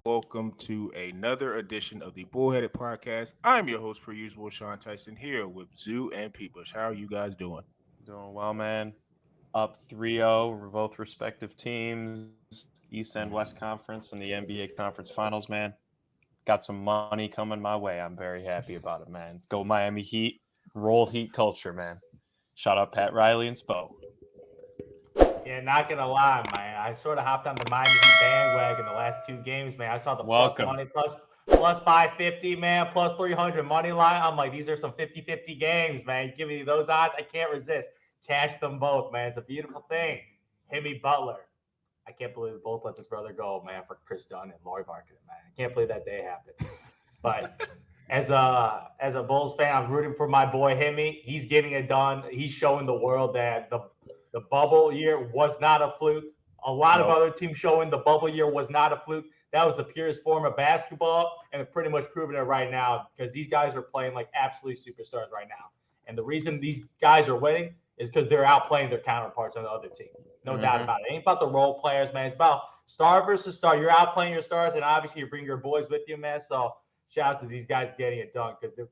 Welcome to another edition of the Bullheaded Podcast. I'm your host, per usual, Sean Tyson, here with Zoo and Peebush. How are you guys doing? Doing well, man. Up 3-0, both respective teams, East and West Conference and the NBA Conference Finals, man. Got some money coming my way. I'm very happy about it, man. Go Miami Heat. Roll Heat culture, man. Shout out Pat Riley and Spo. Yeah, not gonna lie, man. I sort of hopped on the Miami Heat bandwagon the last two games, man. I saw the plus money, plus 550, man, plus 300 money line. I'm like, these are some 50-50 games, man. You give me those odds, I can't resist. Cash them both, man. It's a beautiful thing. Jimmy Butler. I can't believe the Bulls let this brother go, man, for Chris Dunn and Lauri Markkanen, man. I can't believe that day happened. But as a Bulls fan, I'm rooting for my boy Himmy. He's getting it done. He's showing the world that the bubble year was not a fluke. A lot of other teams showing the bubble year was not a fluke. That was the purest form of basketball, and they're pretty much proving it right now because these guys are playing like absolute superstars right now. And the reason these guys are winning is because they're outplaying their counterparts on the other team. No doubt about it. It ain't about the role players, man. It's about star versus star. You're outplaying your stars, and obviously you bring your boys with you, man. So shout out to these guys getting it done because they're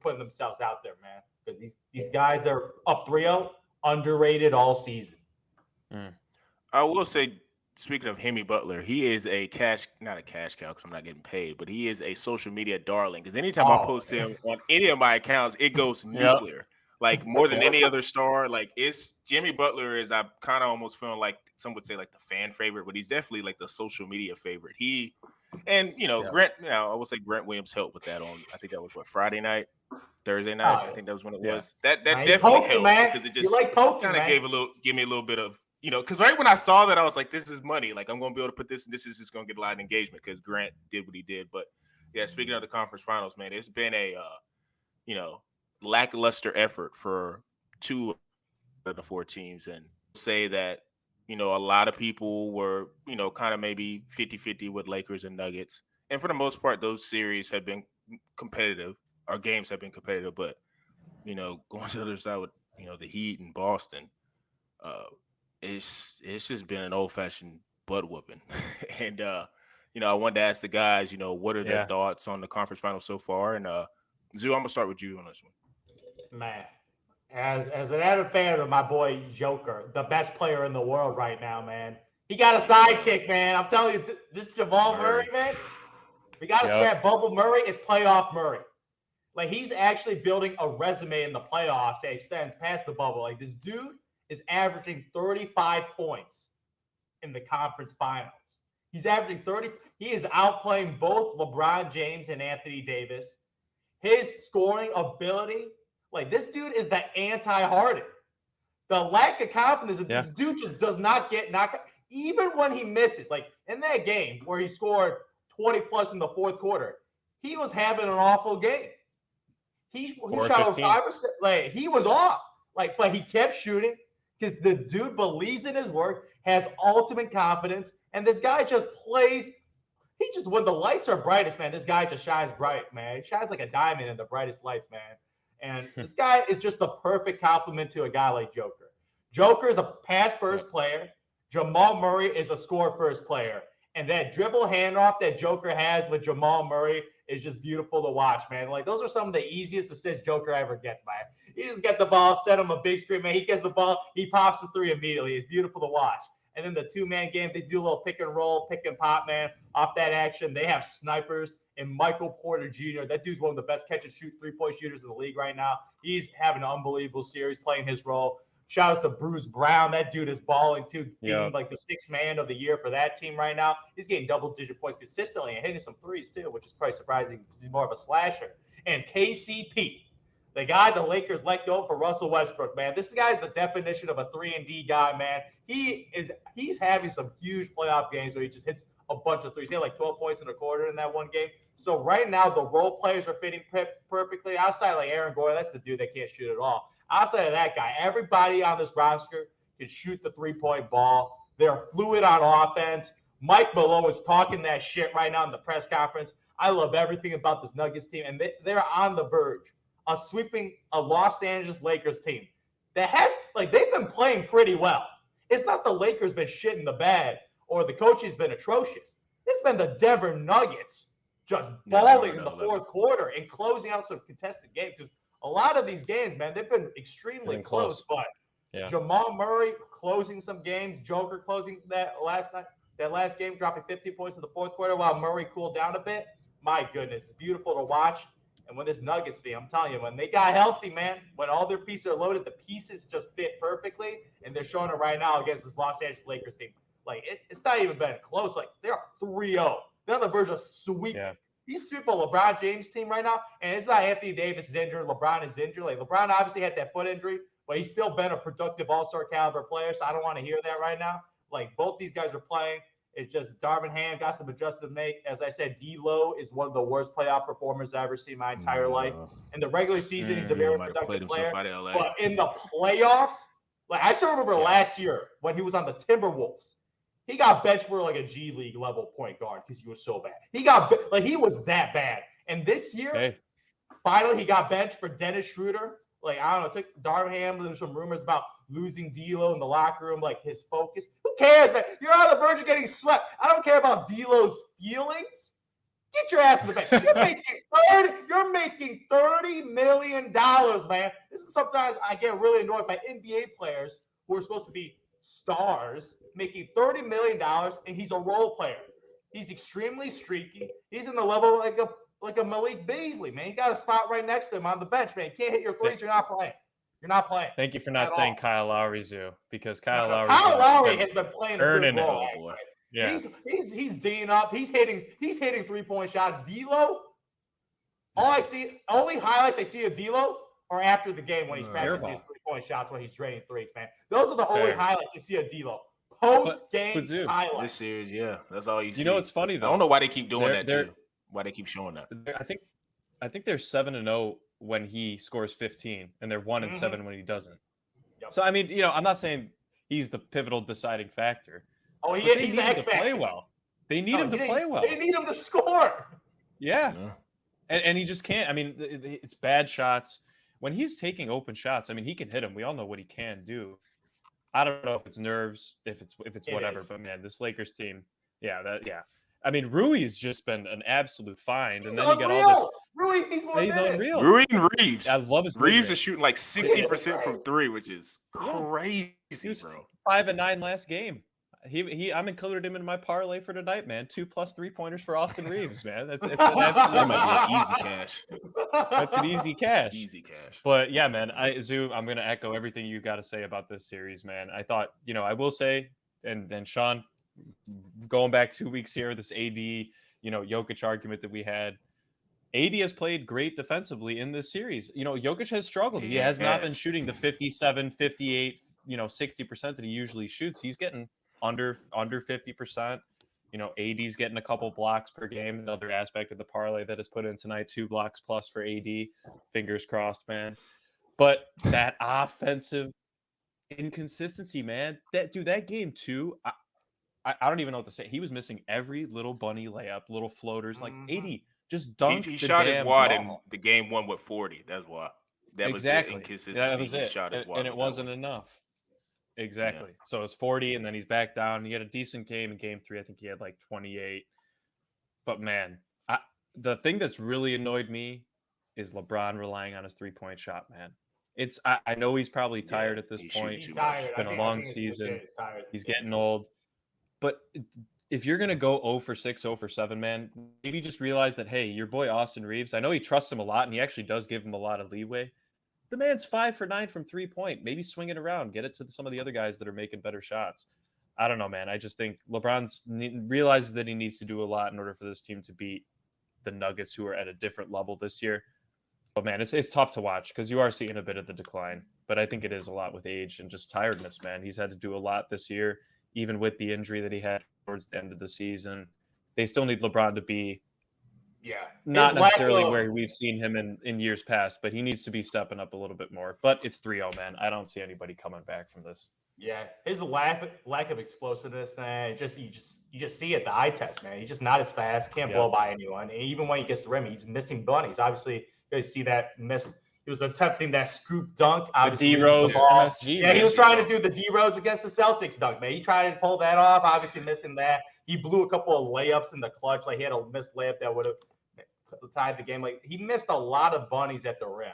putting themselves out there, man. Because these guys are up 3-0, underrated all season. I will say, speaking of Jimmy Butler, he is not a cash cow because I'm not getting paid, but he is a social media darling. Because anytime I post him on any of my accounts, it goes nuclear. Like more than any other star. Like it's Jimmy Butler is, I kind of almost feeling like some would say like the fan favorite, but he's definitely like the social media favorite. Grant, I will say Grant Williams helped with that on, I think that was Friday night, Thursday night. I think that was when it was. That definitely helped, man, because it just kind of give me a little bit of, because right when I saw that, I was like, this is money. Like, I'm going to be able to put this, and this is just going to get a lot of engagement because Grant did what he did. But, yeah, speaking of the conference finals, man, it's been a, lackluster effort for two of the four teams. And say that, a lot of people were, kind of maybe 50-50 with Lakers and Nuggets. And for the most part, those series have been competitive. Our games have been competitive. But, going to the other side with, the Heat and Boston, it's just been an old-fashioned butt whooping. And, I wanted to ask the guys, what are their thoughts on the conference finals so far? And, Zoo, I'm going to start with you on this one. Man, as an avid fan of my boy Joker, the best player in the world right now, man. He got a sidekick, man. I'm telling you, this Jamal Murray, man. We got to scrap Bubble Murray. It's playoff Murray. Like, he's actually building a resume in the playoffs that extends past the bubble. Like, this dude is averaging 35 points in the conference finals. He's averaging 30. He is outplaying both LeBron James and Anthony Davis. His scoring ability, like, this dude is the anti-Harden. The lack of confidence, this dude just does not get knocked out. Even when he misses, like in that game where he scored 20 plus in the fourth quarter, he was having an awful game. He shot over 5%. Like, he was off. Like, but he kept shooting because the dude believes in his work, has ultimate confidence, and this guy just plays. He just, when the lights are brightest, man, this guy just shines bright, man. He shines like a diamond in the brightest lights, man. And this guy is just the perfect complement to a guy like Joker. Joker is a pass-first player. Jamal Murray is a score-first player. And that dribble handoff that Joker has with Jamal Murray is just beautiful to watch, man. Like, those are some of the easiest assists Joker ever gets, man. He just get the ball, set him a big screen, man. He gets the ball, he pops the three immediately. It's beautiful to watch. And then the two-man game, they do a little pick and roll, pick and pop, man, off that action. They have snipers and Michael Porter Jr. That dude's one of the best catch-and-shoot three-point shooters in the league right now. He's having an unbelievable series playing his role. Shout out to Bruce Brown. That dude is balling, too, being like the sixth man of the year for that team right now. He's getting double-digit points consistently and hitting some threes, too, which is probably surprising because he's more of a slasher. And KCP, the guy the Lakers let go for Russell Westbrook, man. This guy's the definition of a 3-and-D guy, man. He's having some huge playoff games where he just hits a bunch of threes. He had like 12 points in a quarter in that one game. So right now, the role players are fitting perfectly. Outside like Aaron Gordon, that's the dude that can't shoot at all. Outside of that guy, everybody on this roster can shoot the three-point ball. They're fluid on offense. Mike Malone is talking that shit right now in the press conference. I love everything about this Nuggets team, and they're on the verge of sweeping a Los Angeles Lakers team that has they've been playing pretty well. It's not the Lakers been shit in the bed or the coaching's been atrocious. It's been the Denver Nuggets just balling in the fourth quarter and closing out some contested games. Because a lot of these games, man, they've been extremely close. But Jamal Murray closing some games, Joker closing that last game, dropping 50 points in the fourth quarter while Murray cooled down a bit. My goodness, it's beautiful to watch. And when this Nuggets team, I'm telling you, when they got healthy, man, when all their pieces are loaded, the pieces just fit perfectly, and they're showing it right now against this Los Angeles Lakers team. It's not even been close. They're 3-0. They're on the verge of sweep. Yeah. He's sweeping a LeBron James team right now, and it's not Anthony Davis is injured, LeBron is injured. LeBron obviously had that foot injury, but he's still been a productive all-star caliber player, so I don't want to hear that right now. Both these guys are playing. It's just Darvin Ham got some adjustments to make. As I said, D'Lo is one of the worst playoff performers I've ever seen in my entire life. In the regular season, he's a very productive player. But in the playoffs, I still remember last year when he was on the Timberwolves. He got benched for a G League level point guard because he was so bad. He was that bad. And this year, finally he got benched for Dennis Schroeder. I don't know, took Darvin Ham. There's some rumors about losing D'Lo in the locker room, his focus. Who cares, man? You're on the verge of getting swept. I don't care about D'Lo's feelings. Get your ass in the bank. You're making $30 million, man. This is sometimes I get really annoyed by NBA players who are supposed to be stars making $30 million, and he's a role player. He's extremely streaky. He's in the level like a Malik Beasley, man. You got a spot right next to him on the bench, man. You can't hit your threes. You're not playing. You're not playing. Thank you for not saying Kyle Lowry, Zoo, because Kyle Lowry has been playing a good role. Yeah. He's D'ing up. He's hitting 3-point shots. D'Lo, only highlights I see of D'Lo are after the game when he's practicing his 3-point shots when he's draining threes, man. Those are the only highlights I see of D'Lo. Post-game highlights. This series, that's all you see. You know what's funny though? I don't know why they keep doing that too. Why they keep showing that? I think they're 7-0 when he scores 15, and they're 1-7 when he doesn't. Yep. So I mean, I'm not saying he's the pivotal deciding factor. Oh, he's the X factor. Play well. They need him to play well. They need him to score. Yeah. And he just can't. I mean, it's bad shots. When he's taking open shots, I mean, he can hit them. We all know what he can do. I don't know if it's nerves, if it's whatever, but man, this Lakers team, I mean, Rui's just been an absolute find, and then you got all this. Rui, he's unreal. Rui and Reeves. I love his. Reeves is shooting 60% from three, which is crazy, he was bro. 5-9 last game. I'm included him in my parlay for tonight, man. 2+ 3-pointers for Austin Reeves, man. That might be an easy cash. That's an easy cash. Easy cash. But yeah, man, Zoo, I'm gonna echo everything you got to say about this series, man. I thought, I will say, and Sean, going back 2 weeks here, this AD, Jokic argument that we had. AD has played great defensively in this series. Jokic has struggled. He has not been shooting the 57, 58, 60% that he usually shoots. He's getting under 50%. AD's getting a couple blocks per game. Another aspect of the parlay that is put in tonight, 2 blocks plus for AD. Fingers crossed, man. But that offensive inconsistency, man. That game too. I don't even know what to say. He was missing every little bunny layup, little floaters. AD just dunked. He shot his wad in the game one with 40. That's why. That was the inconsistency. That was he it. Shot his wad and it wasn't enough. Exactly. Yeah. So it was 40, and then he's back down. He had a decent game in game 3. I think he had 28. But man, the thing that's really annoyed me is LeBron relying on his 3-point shot, man. I know he's probably tired at this point. He's tired. It's been a long season. He's getting old. But if you're going to go 0 for 6, 0 for 7, man, maybe just realize that, hey, your boy Austin Reeves, I know he trusts him a lot, and he actually does give him a lot of leeway. The man's 5 for 9 from 3-point. Maybe swing it around. Get it to some of the other guys that are making better shots. I don't know, man. I just think LeBron realizes that he needs to do a lot in order for this team to beat the Nuggets, who are at a different level this year. But, man, it's tough to watch because you are seeing a bit of the decline. But I think it is a lot with age and just tiredness, man. He's had to do a lot this year, even with the injury that he had towards the end of the season. They still need LeBron to be not necessarily where we've seen him in years past, but he needs to be stepping up a little bit more. But it's 3-0, man. I don't see anybody coming back from this. Yeah, his lack of explosiveness, man. You just see it, the eye test, man. He's just not as fast. Can't blow by anyone. And even when he gets to the rim, he's missing bunnies. Obviously, you guys see that missed He was attempting that scoop dunk. The Obviously, D losing the Rose ball. MSG. Yeah, he man. was trying to do the D Rose against the Celtics dunk, man. He tried to pull that off, obviously missing that. He blew a couple of layups in the clutch. Like he had a missed layup that would have tied the game. Like he missed a lot of bunnies at the rim.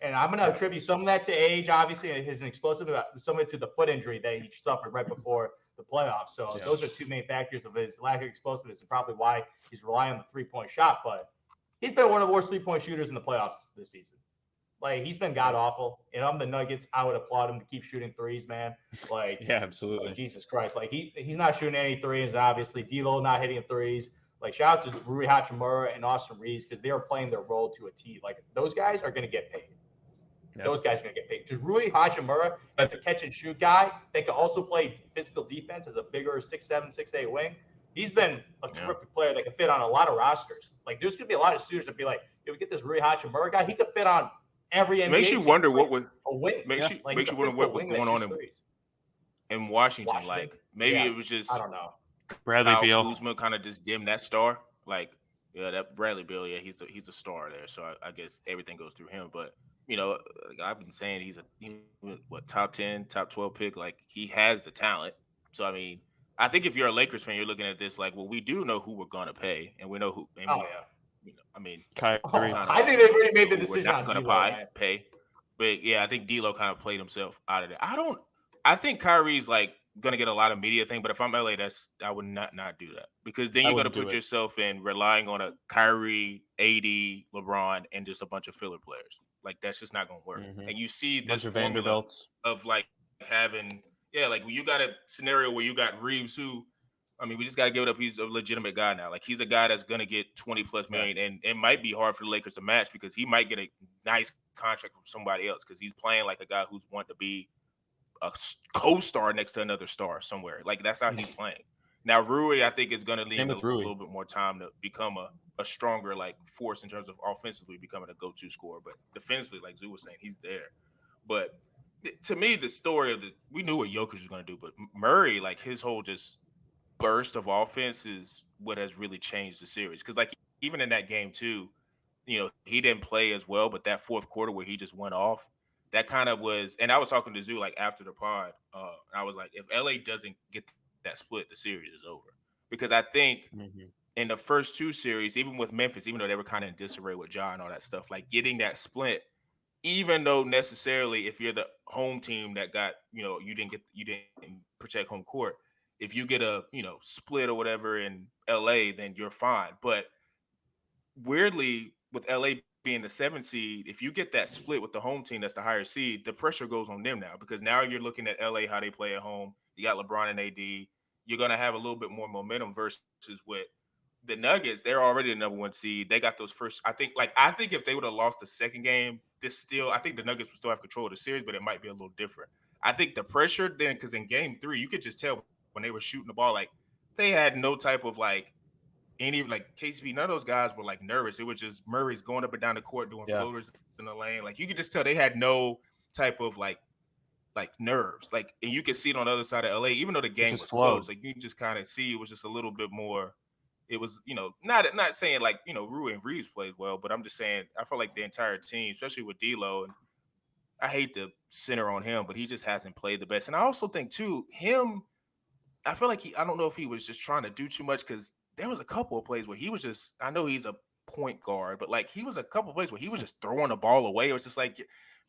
And I'm going to attribute some of that to age, obviously, and his explosive, some of it to the foot injury that he suffered right before the playoffs. So those are two main factors of his lack of explosiveness and probably why he's relying on the three-point shot. But he's been one of the worst three-point shooters in the playoffs this season. Like, he's been god-awful. And I'm the Nuggets. I would applaud him to keep shooting threes, man. Like, Yeah, absolutely. like, Jesus Christ. Like, he's not shooting any threes, obviously. D'Lo not hitting threes. Like, shout out to Rui Hachimura and Austin Reeves because they are playing their role to a T. Like, those guys are going to get paid. Yep. Those guys are going to get paid. Because Rui Hachimura as a catch-and-shoot guy that can also play physical defense as a bigger 6'7", 6'8" wing, he's been a terrific player that can fit on a lot of rosters. Like, there's going to be a lot of suitors that be like, if we get this Rui Hachimura guy, he could fit on every NBA makes you team. wonder what was a wing. Makes you wonder what was going on in Washington. Like, maybe it was just, I don't know. Bradley Beal. Kuzma kind of just dimmed that star. Like, yeah, that Bradley Beal, yeah, he's a star there. So I guess everything goes through him. But you know, like I've been saying, he's a top 10, top 12 pick. Like, he has the talent. So I mean, I think if you're a Lakers fan, you're looking at this like, well, we do know who we're gonna pay, and we know who. And I mean, I think they've already made the decision. We're not gonna pay. But yeah, I think D'Lo kind of played himself out of it. I think Kyrie's like gonna get a lot of media thing, but if I'm LA, I would not do that, because then you're gonna put yourself in relying on a Kyrie, AD, LeBron, and just a bunch of filler players. Like, that's just not gonna work. Mm-hmm. And you see this formula of like having, like when you got a scenario where you got Reeves, who, I mean, we just gotta give it up. He's a legitimate guy now. Like, he's a guy that's gonna get 20+ million, and it might be hard for the Lakers to match because he might get a nice contract from somebody else because he's playing like a guy who's want to be a co-star next to another star somewhere. Like, that's how he's playing. Now, Rui, I think, is going to need a little bit more time to become a stronger, like, force in terms of offensively becoming a go-to scorer. But defensively, like Zoo was saying, he's there. But to me, the story of we knew what Jokic was going to do, but Murray, like, his whole just burst of offense is what has really changed the series. Because, like, even in that game, too, you know, he didn't play as well, but that fourth quarter where he just went off, that kind of was, and I was talking to Zoo like after the pod. I was like, if LA doesn't get that split, the series is over. Because I think in the first two series, even with Memphis, even though they were kind of in disarray with Ja and all that stuff, like getting that split, even though necessarily if you're the home team that got, you know, you didn't protect home court, if you get a, you know, split or whatever in LA, then you're fine. But weirdly, with LA being the 7th seed, if you get that split with the home team that's the higher seed, the pressure goes on them now, because now you're looking at LA, how they play at home. You got LeBron and AD. You're going to have a little bit more momentum versus with the Nuggets. They're already the number 1 seed. They got those first. I think if they would have lost the second game, I think the Nuggets would still have control of the series, but it might be a little different. I think the pressure then, because in game 3, you could just tell when they were shooting the ball, like they had no type of like any like KCP, none of those guys were like nervous. It was just Murray's going up and down the court doing floaters in the lane. Like, you could just tell they had no type of like nerves. Like, and you could see it on the other side of LA, even though the game was close. Like, you just kind of see it was just a little bit more. It was, you know, not saying like, you know, Rui and Reeves played well, but I'm just saying I feel like the entire team, especially with D'Lo, and I hate to center on him, but he just hasn't played the best. And I also think too, I feel like I don't know if he was just trying to do too much, because there was a couple of plays where he was just, I know he's a point guard, but like he was a couple of plays where he was just throwing the ball away. It was just like,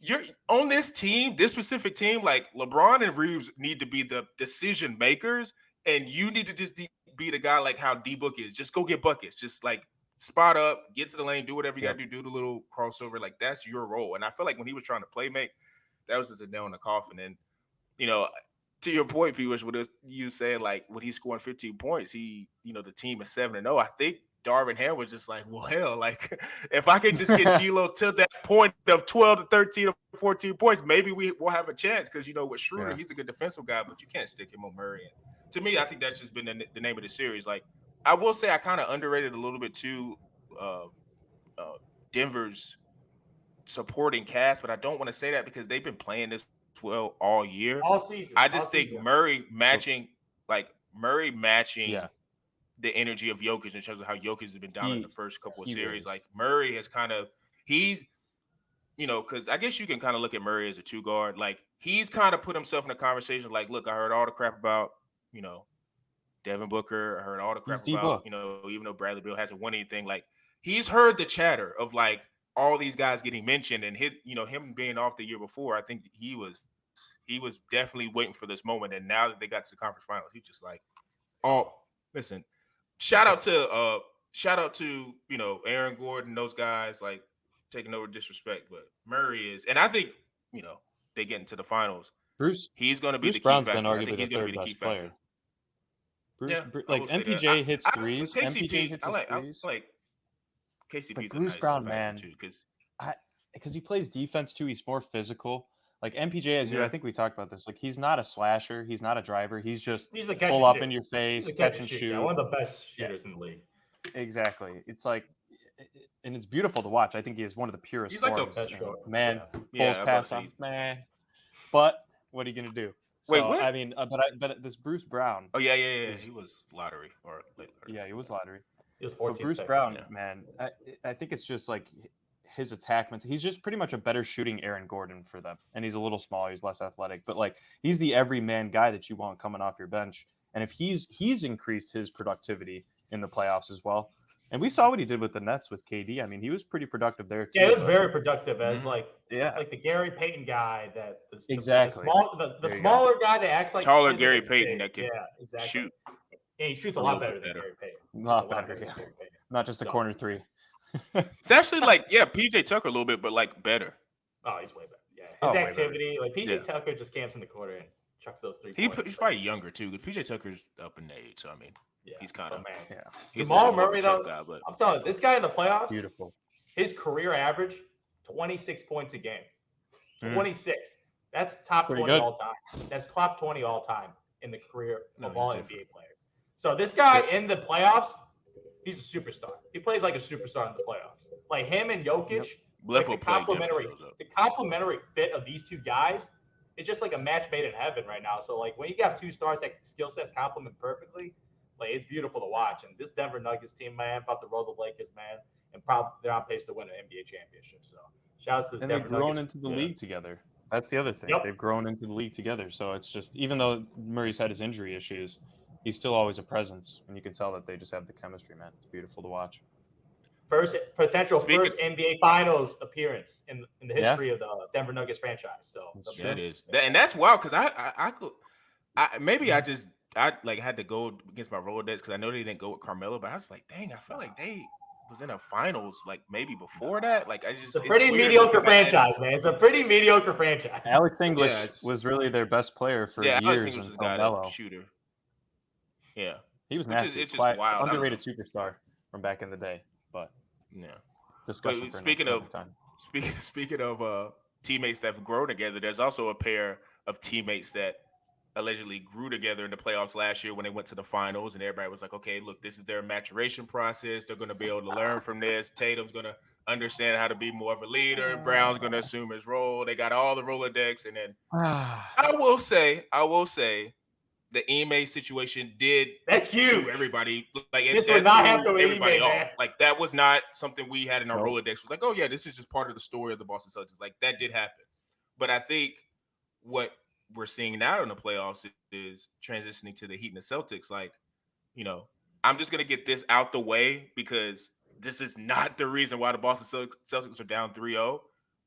you're on this team, this specific team, like LeBron and Reeves need to be the decision makers, and you need to just be the guy like how D-Book is. Just go get buckets. Just like spot up, get to the lane, do whatever you got to do the little crossover. Like, that's your role. And I feel like when he was trying to play make, that was just a nail in the coffin. And, you know, to your point, P-Wish, with you saying like when he's scoring 15 points, the team is 7-0. I think Darvin Ham was just like, well, hell, like if I could just get D'Lo to that point of 12 to 13 or 14 points, maybe we'll have a chance. Because, you know, with Schroeder, he's a good defensive guy, but you can't stick him on Murray. And to me, I think that's just been the name of the series. Like, I will say I kind of underrated a little bit too Denver's supporting cast, but I don't want to say that because they've been playing this well all year, all season. I just think Murray matching the energy of Jokic in terms of how Jokic has been down in the first couple of series. Like, Murray has kind of because I guess you can kind of look at Murray as a 2 guard. Like, he's kind of put himself in a conversation. Like, look, I heard all the crap about, Devin Booker. I heard all the crap about, even though Bradley Beal hasn't won anything. Like, he's heard the chatter of like all these guys getting mentioned, and him being off the year before. I think he was definitely waiting for this moment. And now that they got to the conference finals, he's just like, oh, listen, shout out to Aaron Gordon, those guys, like, taking over disrespect, but Murray is, and I think they get into the finals. He's going to be the key Brown's factor. been I think arguably he's the going to third be the key best factor. player. I will say MPJ that. hits threes. MPJ hits his threes. I like KCP's But a Bruce nice Brown, factor man, too, because he plays defense too. He's more physical. Like MPJ, Yeah. I think we talked about this. Like, he's not a slasher. He's not a driver. He's just He's the catch pull and up shoot. in your face, He's the catch and shoot. Yeah, one of the best shooters in the league. Exactly. It's like, and it's beautiful to watch. I think he is one of the purest. He's like a forms. Man, Yeah, pulls past off, man. But what are you gonna do? Wait, So, what? I mean, but this Bruce Brown. Oh yeah. He was lottery or late lottery. Yeah, he was lottery. He was But 14. Bruce Brown, man, I think it's just like his attackments. He's just pretty much a better shooting Aaron Gordon for them, and he's a little smaller. He's less athletic, but like he's the everyman guy that you want coming off your bench. And if he's increased his productivity in the playoffs as well. And we saw what he did with the Nets with KD. I mean, he was pretty productive there too. Yeah, he was very productive as like yeah, the Gary Payton guy that exactly. the smaller guy that acts like taller he's Gary like Payton that can exactly. shoot. Yeah, he shoots a A lot little better bit than Gary Payton. A He's lot a better, than yeah. Gary Payton. Not just a So- corner three. It's actually like PJ Tucker a little bit, but like better. Oh, he's way better. Yeah, his Oh, way better. activity, like PJ Yeah. Tucker just camps in the corner and chucks those 3 He's pointers. probably younger too, because PJ Tucker's up in age. So I mean, Yeah, he's kind of man. Yeah, he's Jamal a more of a Murray, tough though, guy, but I'm telling you, this guy in the playoffs, beautiful. his career average, 26 points a game. Mm. 26. That's top Pretty 20 good. all time. That's top 20 all time in the career No, of he's all different. NBA players. So this guy in the playoffs, he's a superstar. He plays like a superstar in the playoffs. Like him and Jokic, Bliff will the play complementary, different. the complementary fit of these two guys, it's just like a match made in heaven right now. So like when you got 2 stars that skill sets complement perfectly, like it's beautiful to watch. And this Denver Nuggets team, man, about to roll the Lakers, man, and probably they're on pace to win an NBA championship. So shout out to the And they've Denver grown Nuggets. into the Yeah. league together. That's the other thing. Yep. They've grown into the league together. So it's just, even though Murray's had his injury issues, he's still always a presence. And you can tell that they just have the chemistry, man. It's beautiful to watch. First NBA Finals appearance in the Yeah. history of the Denver Nuggets franchise. So That's Yeah, it is, and that's wild because I could, maybe I like had to go against my Rolodex because I know they didn't go with Carmelo, but I was like, dang, I feel like they was in a finals like maybe before that. Like it's a pretty mediocre franchise, man. It's a pretty mediocre franchise. Alex English it's- was really their best player for Alex years English was a until guy Melo. that shooter. Yeah, He was Which is- nasty. it's just Quiet, wild. I don't underrated superstar from back in the day. But yeah. discussion But for speaking another of- time. Speaking of teammates that have grown together, there's also a pair of teammates that allegedly grew together in the playoffs last year when they went to the finals, and everybody was like, okay, look, this is their maturation process. They're going to be able to learn from this. Tatum's going to understand how to be more of a leader. Brown's going to assume his role. They got all the Rolodex. And then I will say, the Ime situation did That's huge. threw everybody like This that would not threw happen with everybody Ime, off. man. Like that was not something we had in our Nope. Rolodex. It was like, oh yeah, this is just part of the story of the Boston Celtics. Like that did happen. But I think what we're seeing now in the playoffs is transitioning to the Heat and the Celtics. Like, I'm just gonna get this out the way because this is not the reason why the Boston Celtics are down 3-0.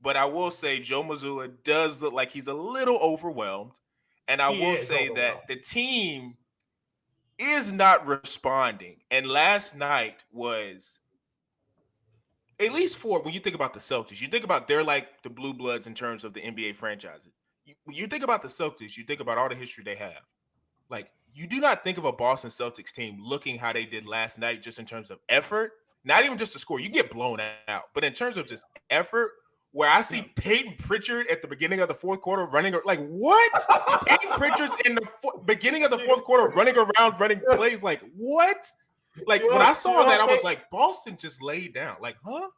But I will say Joe Mazzulla does look like he's a little overwhelmed. And I He will is say overwhelmed. that the team is not responding. And last night was, at least when you think about the Celtics, you think about they're like the Blue Bloods in terms of the NBA franchises. When you think about the Celtics, you think about all the history they have. Like, you do not think of a Boston Celtics team looking how they did last night just in terms of effort, not even just the score. You get blown out. But in terms of just effort, where I see Peyton Pritchard at the beginning of the fourth quarter running, like, what? Peyton Pritchard's in the beginning of the fourth quarter running around, running plays, like, what? Like, when I saw that, I was like, Boston just laid down. Like, huh?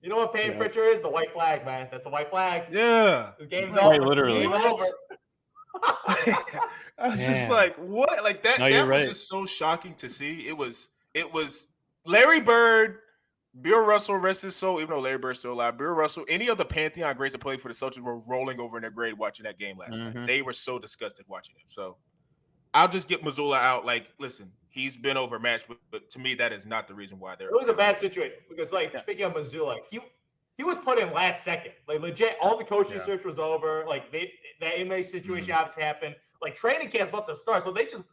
You know what Payne Yeah. Pritchard is? The white flag, man. That's the white flag. Yeah. The game's Quite over. literally. Game's What? over. I was just Man. like, what? Like that, No, that you're was right. just so shocking to see. It was Larry Bird Bill Russell, rest his soul, even though Larry Bird's still alive. Bill Russell, any of the Pantheon greats that played for the Celtics were rolling over in their grave watching that game last night. They were so disgusted watching him. So I'll just get Missoula out. Like, listen, he's been overmatched, but to me, that is not the reason why they're. It was a bad situation because, like, speaking of Missoula, he was put in last second. Like, legit, all the coaching search was over. Like, that inmate situation obviously happened. Like, training camp's about to start, so they just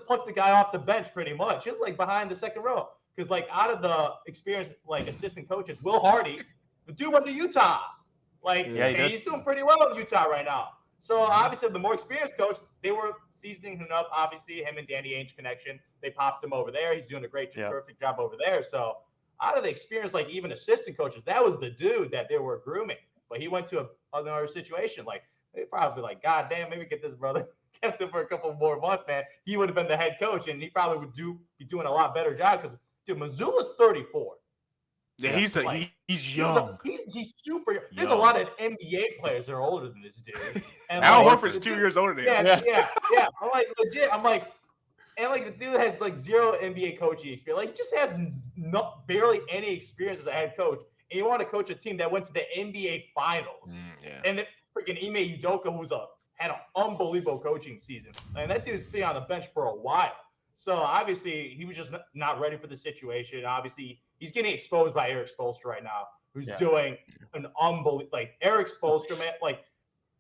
plucked the guy off the bench pretty much. He was like behind the second row because, like, out of the experienced like assistant coaches, Will Hardy, the dude went to Utah. Like, he's doing pretty well in Utah right now. So obviously, the more experienced coach, they were seasoning him up. Obviously, him and Danny Ainge connection, they popped him over there. He's doing a terrific job over there. So out of the experience, like even assistant coaches, that was the dude that they were grooming. But he went to another situation. Like they probably like, God damn, maybe get this brother, kept him for a couple more months, man. He would have been the head coach, and he probably would be doing a lot better job because dude, Missoula's 34. Yeah, he's young. He's super young. There's a lot of NBA players that are older than this dude. And Al Horford's 2 years older than him. Yeah. I'm like, legit. I'm like, and like the dude has like zero NBA coaching experience. Like he just has barely any experience as a head coach. And you want to coach a team that went to the NBA Finals. And then freaking Ime Udoka, had an unbelievable coaching season. And that dude's sitting on the bench for a while. So obviously he was just not ready for the situation. Obviously he's getting exposed by Eric Spoelstra right now, who's doing an unbelievable. Like Eric Spoelstra, man, like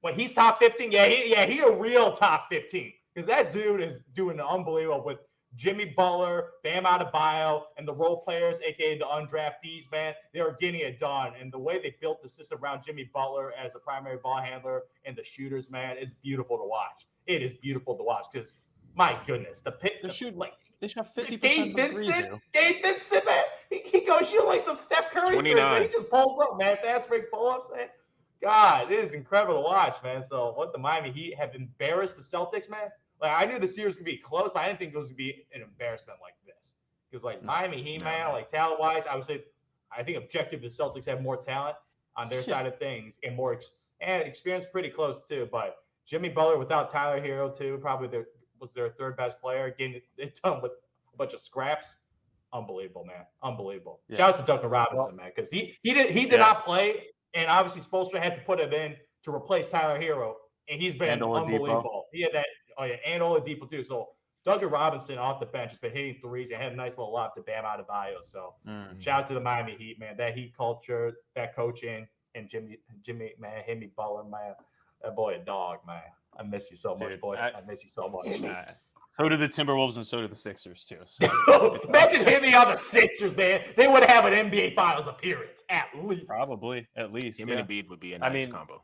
when he's top 15, he a real top 15 because that dude is doing unbelievable with Jimmy Butler, Bam Adebayo, and the role players, aka the undraftees. Man, they are getting it done, and the way they built the system around Jimmy Butler as a primary ball handler and the shooters, man, is beautiful to watch. It is beautiful to watch because. My goodness, they shot 50% Gabe Vincent, man, he goes shoot like some Steph Curry. 29. He just pulls up, man, fast break pull-ups, man. God, it is incredible to watch, man. So what the Miami Heat have embarrassed the Celtics, man. Like I knew the series would be close, but I didn't think it was gonna be an embarrassment like this. Because like Miami Heat, man, like talent-wise, I would say I think objectively the Celtics have more talent on their side of things and more experience pretty close too. But Jimmy Butler without Tyler Hero too, probably was their third best player, getting it done with a bunch of scraps. Unbelievable, man. Unbelievable. Yeah. Shout out to Duncan Robinson, man, because he did not play, and obviously Spoelstra had to put him in to replace Tyler Hero, and he's been unbelievable. He had that, and Oladipo too. So Duncan Robinson off the bench has been hitting threes and had a nice little lob to Bam Adebayo. So shout out to the Miami Heat, man. That Heat culture, that coaching, and Jimmy, man, Jimmy Butler, man. That boy a dog, man. I miss you so much, boy. I miss you so much. So did the Timberwolves and so did the Sixers, too. So. Imagine him on the Sixers, man. They would have an NBA Finals appearance, at least. Probably, at least. Him and Embiid would be a nice combo.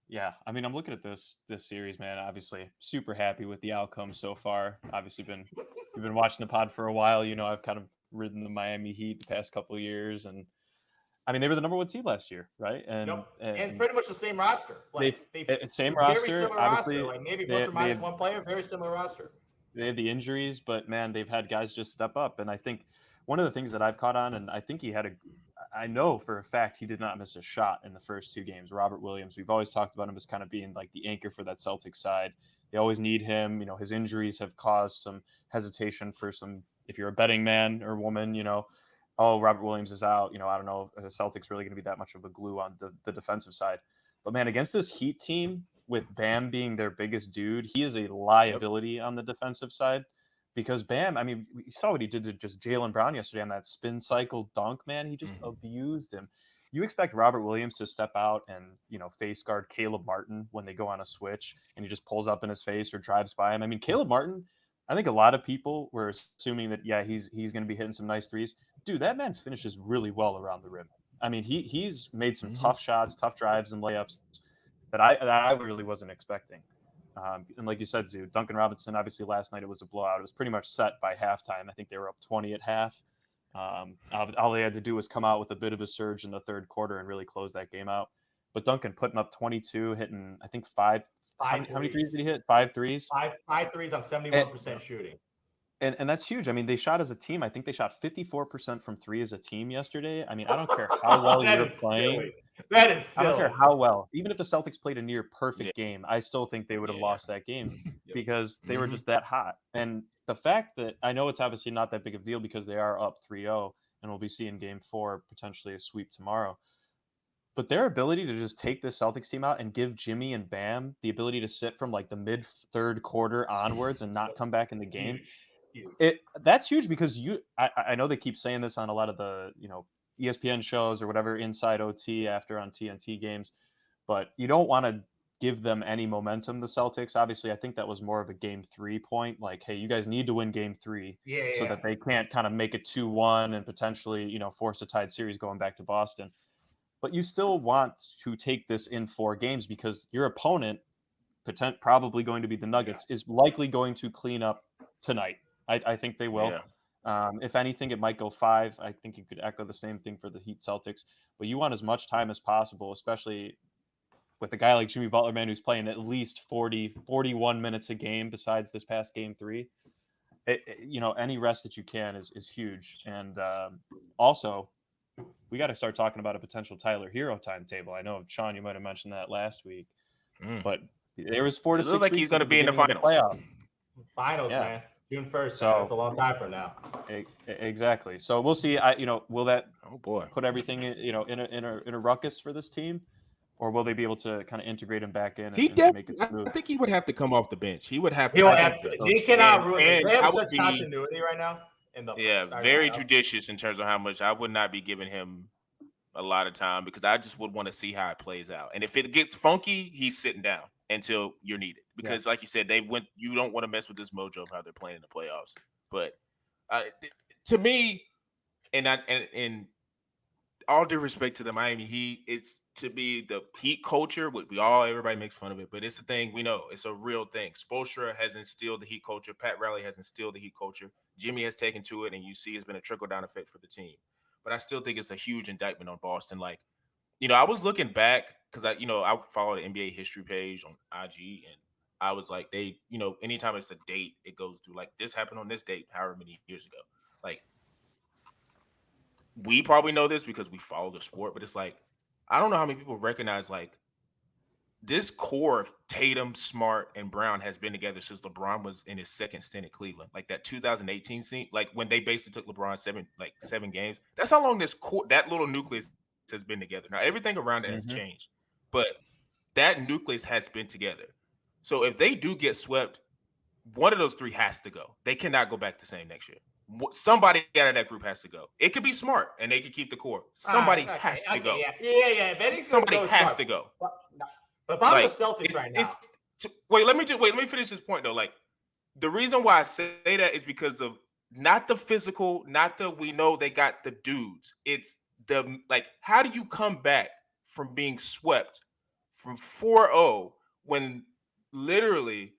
Yeah, I mean, I'm looking at this series, man. Obviously, super happy with the outcome so far. Obviously, you've been watching the pod for a while. You know, I've kind of ridden the Miami Heat the past couple of years, and I mean, they were the number one seed last year, right? And pretty much the same roster. Like same roster. Obviously, like maybe plus or minus one player. Very similar roster. They had the injuries, but man, they've had guys just step up. And I think one of the things that I've caught on, and I think I know for a fact he did not miss a shot in the first two games. Robert Williams. We've always talked about him as kind of being like the anchor for that Celtics side. They always need him. You know, his injuries have caused some hesitation for some. If you're a betting man or woman, you know. Oh, Robert Williams is out. You know, I don't know if the Celtics really going to be that much of a glue on the defensive side. But, man, against this Heat team, with Bam being their biggest dude, he is a liability on the defensive side. Because Bam, I mean, you saw what he did to just Jaylen Brown yesterday on that spin cycle dunk, man. He just abused him. You expect Robert Williams to step out and, you know, face guard Caleb Martin when they go on a switch and he just pulls up in his face or drives by him. I mean, Caleb Martin, I think a lot of people were assuming that, he's going to be hitting some nice threes. Dude, that man finishes really well around the rim. I mean, he's made some tough shots, tough drives, and layups that I really wasn't expecting. And like you said, Zoo, Duncan Robinson, obviously last night it was a blowout. It was pretty much set by halftime. I think they were up 20 at half. All they had to do was come out with a bit of a surge in the third quarter and really close that game out. But Duncan putting up 22, hitting, I think, how many threes did he hit? 5 threes? Five threes on 71% shooting. And that's huge. I mean, they shot as a team. I think they shot 54% from three as a team yesterday. I mean, I don't care how well you're playing. Silly. That is silly. I don't care how well. Even if the Celtics played a near perfect game, I still think they would have lost that game because they were just that hot. And the fact that I know it's obviously not that big of a deal because they are up 3-0 and we'll be seeing Game 4, potentially a sweep tomorrow. But their ability to just take this Celtics team out and give Jimmy and Bam the ability to sit from like the mid third quarter onwards and not come back in the game, that's huge because I know they keep saying this on a lot of the ESPN shows or whatever, Inside OT after on TNT games, but you don't want to give them any momentum. The Celtics, obviously, I think that was more of a Game 3 point. Like, hey, you guys need to win Game 3 so that they can't kind of make it 2-1 and potentially force a tied series going back to Boston. But you still want to take this in 4 games because your opponent, probably going to be the Nuggets, is likely going to clean up tonight. I think they will. Yeah. If anything, it might go 5. I think you could echo the same thing for the Heat Celtics. But you want as much time as possible, especially with a guy like Jimmy Butler, man, who's playing at least 41 minutes a game besides this past Game 3. Any rest that you can is huge. And also, we got to start talking about a potential Tyler Hero timetable. I know, Sean, you might have mentioned that last week, but there was 4 to 6 weeks. Like he's going to be in the finals. Finals, man. June 1st. So it's a long time from now. Exactly. So we'll see. Will that put everything in a ruckus for this team, or will they be able to kind of integrate him back in and make it smooth? I think he would have to come off the bench. He would have to. He cannot ruin it. They have such continuity right now. Very judicious in terms of how much. I would not be giving him a lot of time because I just would want to see how it plays out. And if it gets funky, he's sitting down until you're needed. Because like you said, you don't want to mess with this mojo of how they're playing in the playoffs. But to me, and all due respect to the Miami Heat, it's to be the Heat culture. Everybody makes fun of it, but it's a thing. We know it's a real thing. Spoelstra has instilled the Heat culture. Pat Riley has instilled the Heat culture. Jimmy has taken to it, and you see it's been a trickle-down effect for the team. But I still think it's a huge indictment on Boston. Like, I was looking back because I follow the NBA history page on IG, and I was like, anytime it's a date, it goes through like this happened on this date, however many years ago. Like, we probably know this because we follow the sport, but it's like, I don't know how many people recognize like this core of Tatum, Smart, and Brown has been together since LeBron was in his second stint at Cleveland. Like that 2018 scene, like when they basically took LeBron 7 games. That's how long this core, that little nucleus has been together. Now everything around it has changed, but that nucleus has been together. So if they do get swept, one of those 3 has to go. They cannot go back the same next year. Somebody out of that group has to go. It could be Smart, and they could keep the core. Somebody has to go. Yeah. Somebody has to go. But if I'm the Celtics right now. Wait, let me finish this point though. Like, the reason why I say that is because of not the physical, not the we know they got the dudes. It's the how do you come back from being swept from 4-0 when literally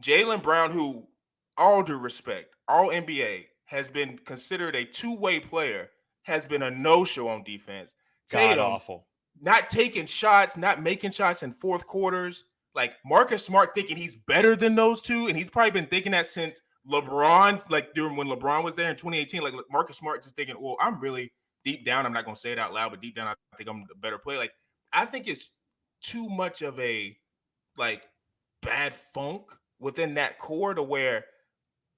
Jaylen Brown, who, all due respect, all NBA, has been considered a two-way player, has been a no-show on defense. God awful. Not taking shots, not making shots in fourth quarters. Like Marcus Smart thinking he's better than those two, and he's probably been thinking that since LeBron, like during when LeBron was there in 2018. Like Marcus Smart just thinking, well, I'm really deep down. I'm not gonna say it out loud, but deep down, I think I'm the better player. Like I think it's too much of a bad funk within that core to where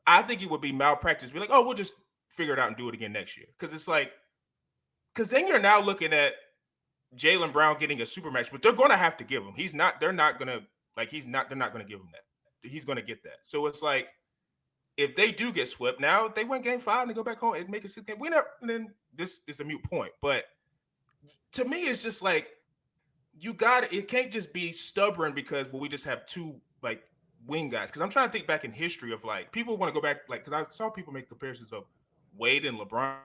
I think it would be malpractice. Be like, oh, we'll just figure it out and do it again next year. Because then you're now looking at Jaylen Brown getting a super max, but they're going to have to give him. They're not going to give him that. He's going to get that. So it's like, if they do get swept, now they win game 5 and they go back home and make a 6-game winner, then this is a moot point. But to me, it's just like, it can't just be stubborn because we just have two wing guys. Because I'm trying to think back in history of people want to go back, because I saw people make comparisons of Wade and LeBron.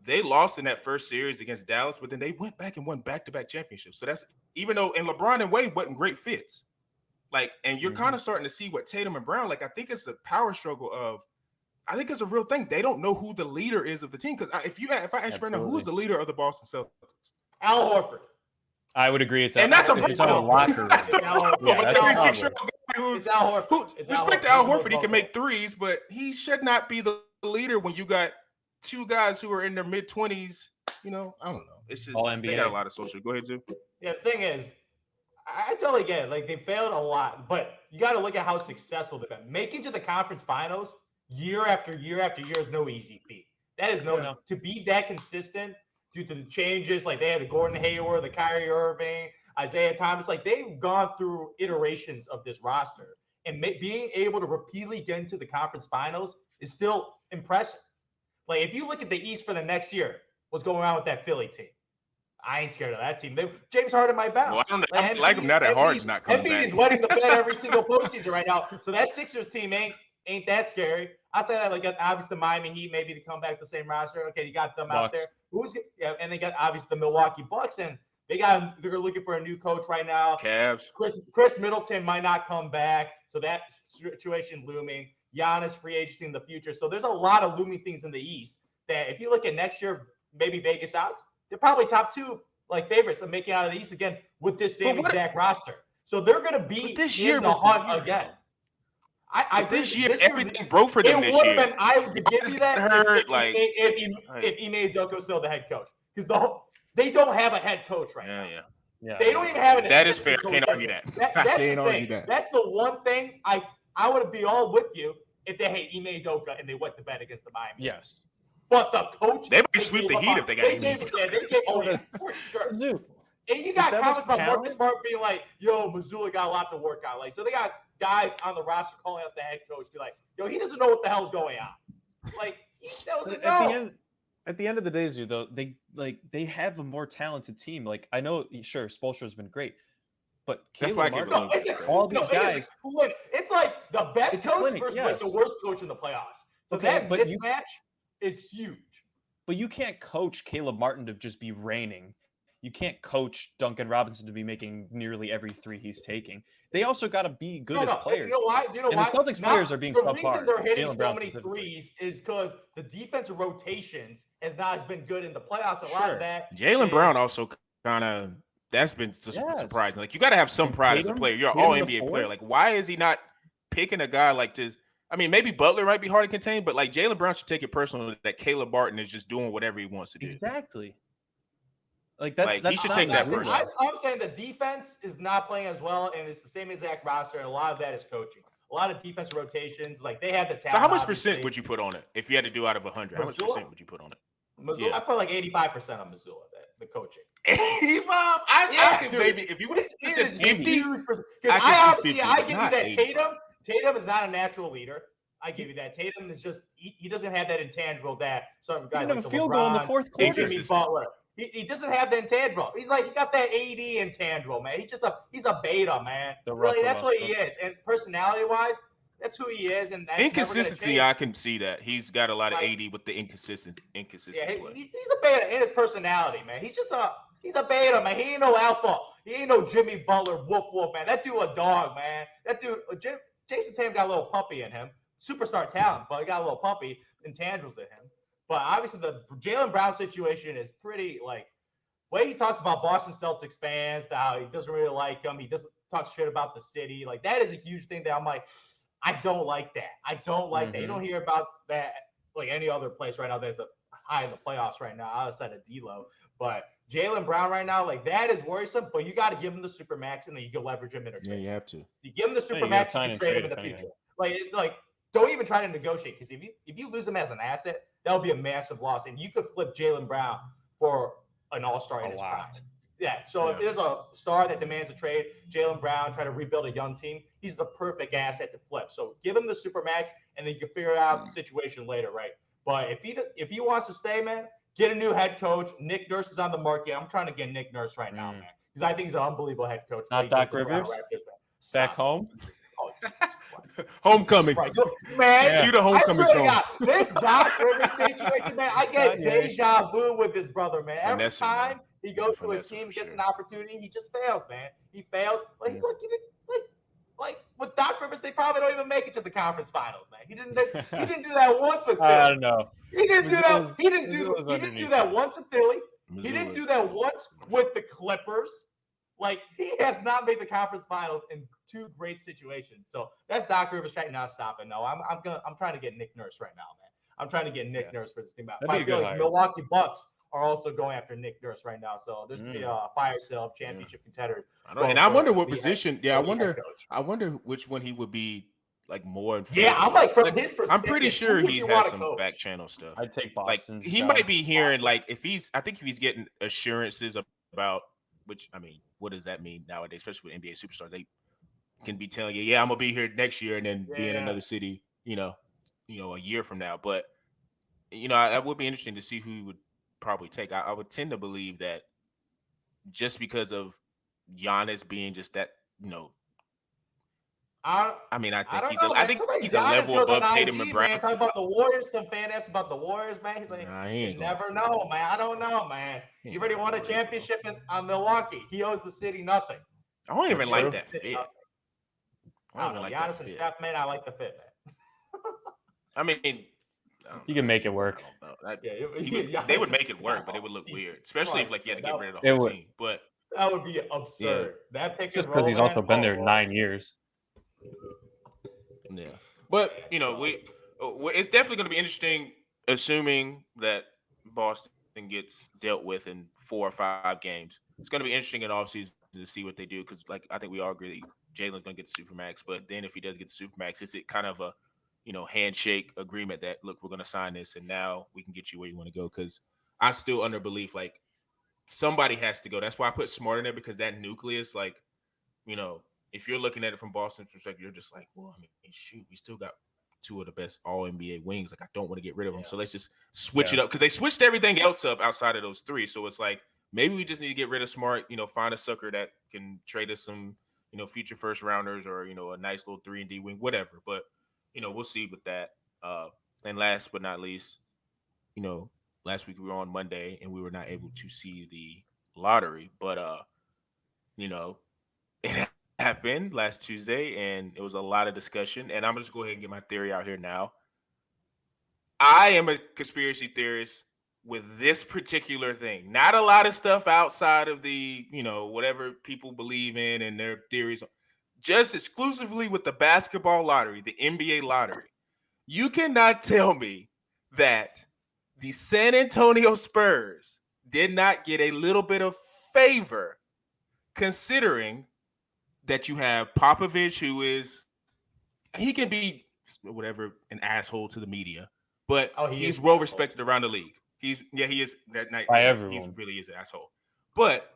They lost in that first series against Dallas, but then they went back and won back-to-back championships. So that's, even though, and LeBron and Wade wasn't great fits. And you're kind of starting to see what Tatum and Brown, I think it's the power struggle of, I think it's a real thing. They don't know who the leader is of the team. Because if I ask right now, who is the leader of the Boston Celtics? Al Horford. I would agree. That's the problem. That's the problem. It's Al Horford. Respect to Al Horford, he can make threes, but he should not be the leader when you got two guys who are in their mid-20s. I don't know. It's just they got a lot of social. Go ahead, Jim. Yeah, the thing is, I totally get it. They failed a lot, but you got to look at how successful they've been. Making to the conference finals year after year after year is no easy feat. That is No. to be that consistent due to the changes. Like they had the Gordon Hayward, the Kyrie Irving, Isaiah Thomas. Like they've gone through iterations of this roster, and being able to repeatedly get into the conference finals is still impressive. Like if you look at the East for the next year, what's going on with that Philly team? I ain't scared of that team. James Harden might bounce. Well, I don't know. I like him now that Harden's not coming back. Embiid is wetting the bed every single postseason right now. So that Sixers team ain't that scary. I say that like obviously the Miami Heat maybe to come back to the same roster. Okay, you got them out there. And they got obviously the Milwaukee Bucks, and they're looking for a new coach right now. Cavs. Chris Middleton might not come back, so that situation looming. Giannis free agency in the future. So there's a lot of looming things in the East that if you look at next year, maybe Vegas outs. They're probably top 2 like favorites of making out of the East again with this same exact roster. So they're going to be this year in the hunt again. This year, everything broke for them this year. I would give you that hurt, if Ime Udoka was still the head coach. Because they don't have a head coach right now. Yeah. They don't even have an That is fair. Can't argue that. That's the thing. That's the one thing I would be all with you if they hate Ime Udoka and they went to bed against the Miami. Yes. But the coach, they might sweep the Heat if they got for sure. Dude. And you got comments about Marcus Smart being like, "Yo, Missoula got a lot to work on." Like, so they got guys on the roster calling out the head coach, be like, "Yo, he doesn't know what the hell's going on." Like, he doesn't know. At the end of the day, Zoo, though, they have a more talented team. Like, I know, sure, Spoelstra's been great, but that's why all these guys. It's like the best coach versus like the worst coach in the playoffs. So that mismatch is huge. But you can't coach Caleb Martin to just be reigning. You can't coach Duncan Robinson to be making nearly every three he's taking. They also got to be good as players. You know why? The Celtics players are being subpar. The reason they're hitting so many threes is because the defensive rotations has not been good in the playoffs. A lot of that. Jaylen Brown also kind of that's been surprising. Like you got to have some pride as a player. You're an All NBA player. Like why is he not picking a guy like this? I mean, maybe Butler might be hard to contain, but like Jaylen Brown should take it personal that Caleb Martin is just doing whatever he wants to do. Exactly. Like that's he should take that first. I'm saying the defense is not playing as well, and it's the same exact roster. And a lot of that is coaching. A lot of defensive rotations. Like they have the talent. So how much percent would you put on it if you had to do out of 100? How much percent would you put on it? Missoula, I put like 85% on Missoula. The coaching. 85? I could maybe if you would have said 50. Because I give you that 85. Tatum is not a natural leader. I give you that. Tatum is just he doesn't have that intangible that certain guys like the field goal in the fourth quarter. Jimmy Butler. He doesn't have the intangible. He got that AD intangible, man. He's a beta, man. Really, that's what he is. And personality wise, that's who he is. And that's inconsistency, I can see that. He's got a lot of AD with the inconsistent yeah, play. He's a beta in his personality, man. He's a beta, man. He ain't no alpha. He ain't no Jimmy Butler, woof, man. That dude a dog, man. That dude, Jason Tatum got a little puppy in him. Superstar talent, but he got a little puppy intangibles in him. But obviously, the Jaylen Brown situation is pretty, like, way he talks about Boston Celtics fans, how he doesn't really like them. He doesn't talk shit about the city. Like, that is a huge thing that I'm like, I don't like that. I don't like that. You don't hear about that like any other place right now. There's a high in the playoffs right now outside of D'Lo. But Jaylen Brown right now, like, that is worrisome. But you got to give him the Supermax, and then you can leverage him in a trade. Yeah, you have to. You give him the Supermax, and you trade him in the future. Like, don't even try to negotiate, because if you lose him as an asset, that would be a massive loss, and you could flip Jaylen Brown for an all-star in his prime. Yeah, so if there's a star that demands a trade, Jaylen Brown, try to rebuild a young team, he's the perfect asset to flip. So give him the Supermax, and then you can figure out the situation later, right? But if he wants to stay, man, get a new head coach. Nick Nurse is on the market. I'm trying to get Nick Nurse right now, man, because I think he's an unbelievable head coach. Not Doc Rivers? Back home? Oh, Homecoming. Man, you the homecoming song. God, this Doc Rivers situation, man, I get deja vu with this brother, man. Every time he goes to a team, gets an opportunity, he just fails, man. He fails. Like he's like with Doc Rivers, they probably don't even make it to the conference finals, man. He didn't do that once with Philly. I don't know. He didn't do that. He didn't do that once with Philly. He didn't do that once with the Clippers. Like, he has not made the conference finals in two great situations. So that's Doc Rivers trying to not stop it. No, I'm trying to get Nick Nurse right now, man. I'm trying to get Nick Nurse for this team. I feel like Milwaukee Bucks are also going after Nick Nurse right now. So there's going to be a fire sale of championship contenders. I wonder what position. Yeah, I wonder which one he would be like more. In Yeah, favor. I'm like from Like, his perspective. I'm pretty sure who would he's you had wanna some coach? back channel stuff. I'd take Like Boston's he job. might be hearing Boston. like if he's getting assurances about, which I mean, what does that mean nowadays, especially with NBA superstars? They can be telling you, yeah, I'm gonna be here next year and then be in Yeah. another city, a year from now. But that would be interesting to see who he would probably take. I would tend to believe that just because of Giannis being just that, I mean, I think don't he's know, man. I think Somebody he's a Giannis level goes on above Tatum IG, and Brown. man, talking about the Warriors. Some fan asked about the Warriors, man. He's like, Nah, he you ain't going never for know, man. I don't know, man. He You ain't already going won a for the Warriors, bro. championship on Milwaukee. He owes the city nothing. I don't even That's like true. that fit. I don't know. like Giannis that and fit. Steph, man, I like the fit, man. I mean, You can make it work. They would make it work, but it would look weird, especially if like you had to get rid of the It whole would. team. But That would be absurd. That pick Just and because roll, he's man, also been there oh, 9 years. yeah, but it's definitely going to be interesting, assuming that Boston gets dealt with in 4 or 5 games. It's going to be interesting in offseason to see what they do because, like, I think we all agree Jalen's going to get the Supermax. But then if he does get the Supermax, is it kind of a handshake agreement that, look, we're going to sign this and now we can get you where you want to go? Because I still under belief, like, somebody has to go. That's why I put Smart in there, because that nucleus, like, if you're looking at it from Boston's perspective, you're just like, well, I mean, shoot, we still got 2 of the best all NBA wings. Like, I don't want to get rid of them. So let's just switch it up, because they switched everything else up outside of those 3. So it's like, maybe we just need to get rid of Smart, find a sucker that can trade us some, future first rounders or, a nice little 3-and-D wing, whatever. But, we'll see with that. And last but not least, last week we were on Monday and we were not able to see the lottery, but, it happened last Tuesday and it was a lot of discussion. And I'm just go ahead and get my theory out here now. I am a conspiracy theorist with this particular thing. Not a lot of stuff outside of the, whatever people believe in and their theories. Just exclusively with the basketball lottery, the NBA lottery. You cannot tell me that the San Antonio Spurs did not get a little bit of favor, considering that you have Popovich, who he can be whatever, an asshole to the media, but he's well respected around the league. He is that night. By everyone. He really is an asshole, but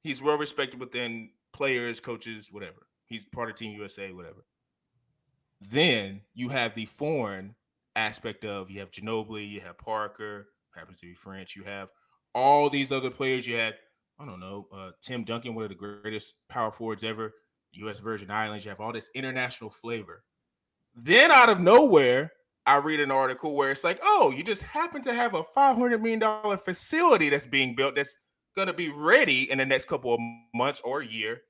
he's well respected within players, coaches, whatever. He's part of Team USA, whatever. Then you have the foreign aspect of, you have Ginobili, you have Parker, happens to be French. You have all these other players. You had, I don't know, Tim Duncan, one of the greatest power forwards ever, U.S. Virgin Islands. You have all this international flavor. Then out of nowhere, I read an article where it's like, oh, you just happen to have a $500 million facility that's being built that's going to be ready in the next couple of months or a year.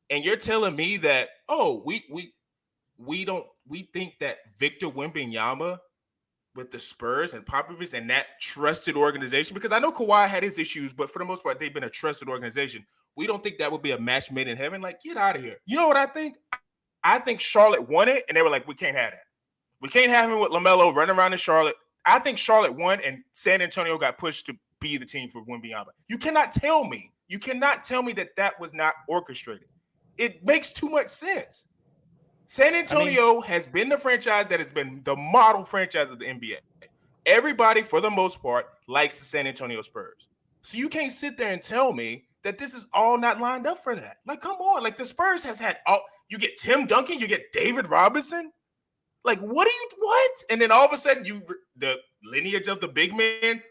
And you're telling me that, oh, we think that Victor Wembanyama with the Spurs and Popovich and that trusted organization, because I know Kawhi had his issues, but for the most part, they've been a trusted organization. We don't think that would be a match made in heaven. Like, get out of here. You know what I think? I think Charlotte won it, and they were like, we can't have that. We can't have him with LaMelo running around in Charlotte. I think Charlotte won, and San Antonio got pushed to be the team for Wembanyama. You cannot tell me that was not orchestrated. It makes too much sense. San Antonio has been the franchise that has been the model franchise of the NBA. Everybody, for the most part, likes the San Antonio Spurs. So you can't sit there and tell me that this is all not lined up for that. Like, come on. Like, the Spurs has had you get Tim Duncan, you get David Robinson. Like, what? And then all of a sudden, the lineage of the big man,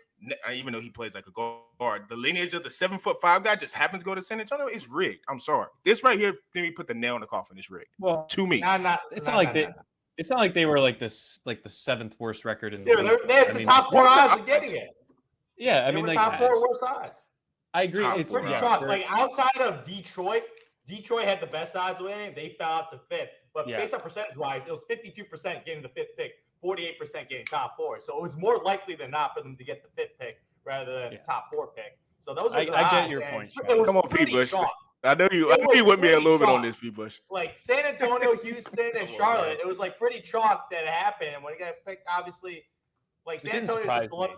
even though he plays like a guard, the lineage of the 7'5" guy just happens to go to San Antonio. It's rigged. I'm sorry. This right here, let me put the nail in the coffin. It's rigged. Well, to me, it's not like they were like this, like the 7th worst record in the league. They have the top 4 odds of getting it. Yeah, I mean, like top 4 worst odds. I agree. It's pretty chalk. Like, outside of Detroit had the best odds winning. They fell out to 5th. But based on percentage-wise, it was 52% getting the 5th pick, 48% getting top 4. So it was more likely than not for them to get the 5th pick rather than top 4 pick. So those are the odds. I get your point. Come on, P. Bush. I know you with me a little bit on this, P. Bush. Like, San Antonio, Houston, and Charlotte, it was like pretty chalk that it happened. And when it got picked, obviously, like, San Antonio just looked.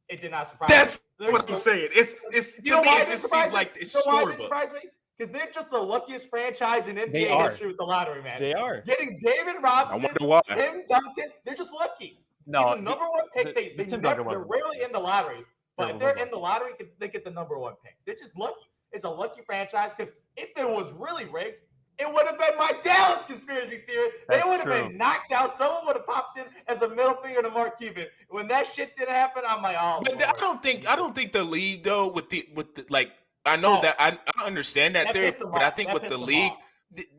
It did not surprise me. That's what I'm saying. It's to me, it just seems like it's storybook. Why it surprised me? because they're just the luckiest franchise in They NBA are. history with the lottery, man. They are. Getting David I Robinson, wonder why. Tim Duncan, they're just lucky. No, the number one pick, the they're Tim Duncan rarely wasn't in the lottery. But Yeah, if they're wasn't in the lottery, they get the number one pick. They're just lucky. It's a lucky franchise because if it was really rigged, it would have been my Dallas conspiracy theory. They That's would have true. been knocked out. Someone would have popped in as a middle finger to Mark Cuban. When that shit didn't happen, I'm like, oh. But I don't think the league though with the like I know that I understand that theory, but I think with the league